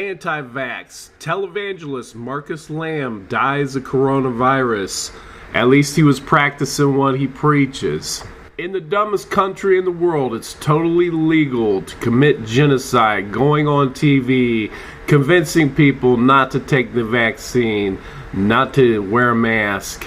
Anti-vax. Televangelist Marcus Lamb dies of coronavirus. At least he was practicing what he preaches. In the dumbest country in the world, it's totally legal to commit genocide, going on TV, convincing people not to take the vaccine, not to wear a mask.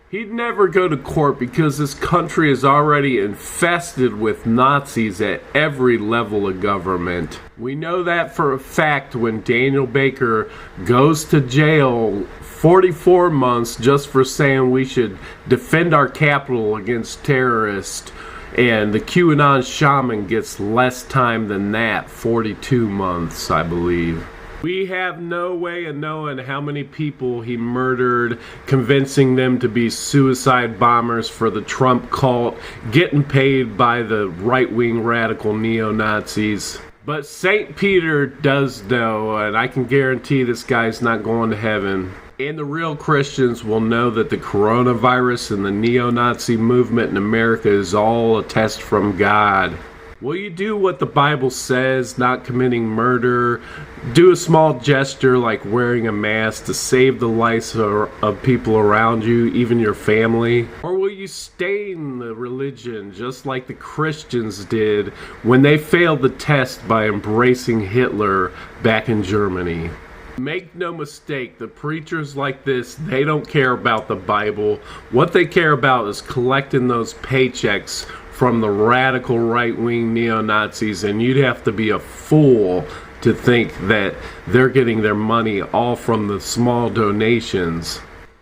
He'd never go to court because this country is already infested with Nazis at every level of government. We know that for a fact when Daniel Baker goes to jail 44 months just for saying we should defend our capital against terrorists, and the QAnon shaman gets less time than that, 42 months, I believe. We have no way of knowing how many people he murdered, convincing them to be suicide bombers for the Trump cult, getting paid by the right-wing radical neo-Nazis. But St. Peter does know, and I can guarantee this guy's not going to heaven. And the real Christians will know that the coronavirus and the neo-Nazi movement in America is all a test from God. Will you do what the Bible says, not committing murder? Do a small gesture like wearing a mask to save the lives of people around you, even your family? Or will you stain the religion just like the Christians did when they failed the test by embracing Hitler back in Germany? Make no mistake, the preachers like this, they don't care about the Bible. What they care about is collecting those paychecks from the radical right-wing neo-Nazis, and you'd have to be a fool to think that they're getting their money all from the small donations.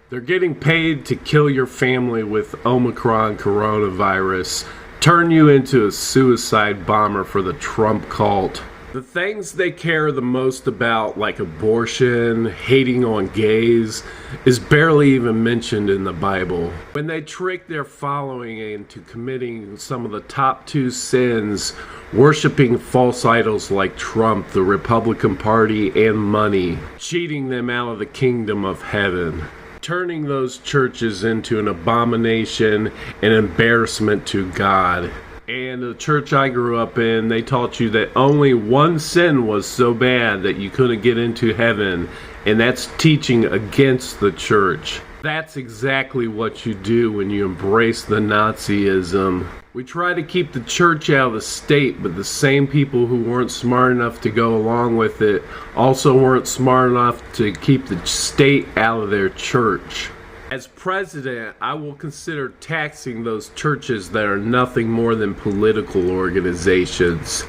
They're getting paid to kill your family with Omicron coronavirus, turn you into a suicide bomber for the Trump cult. The things they care the most about, like abortion, hating on gays, is barely even mentioned in the Bible. When they trick their following into committing some of the top two sins, worshiping false idols like Trump, the Republican Party, and money, cheating them out of the kingdom of heaven, turning those churches into an abomination and embarrassment to God. And the church I grew up in, they taught you that only one sin was so bad that you couldn't get into heaven, and that's teaching against the church. That's exactly what you do when you embrace the Nazism. We try to keep the church out of the state, but the same people who weren't smart enough to go along with it also weren't smart enough to keep the state out of their church. As president, I will consider taxing those churches that are nothing more than political organizations.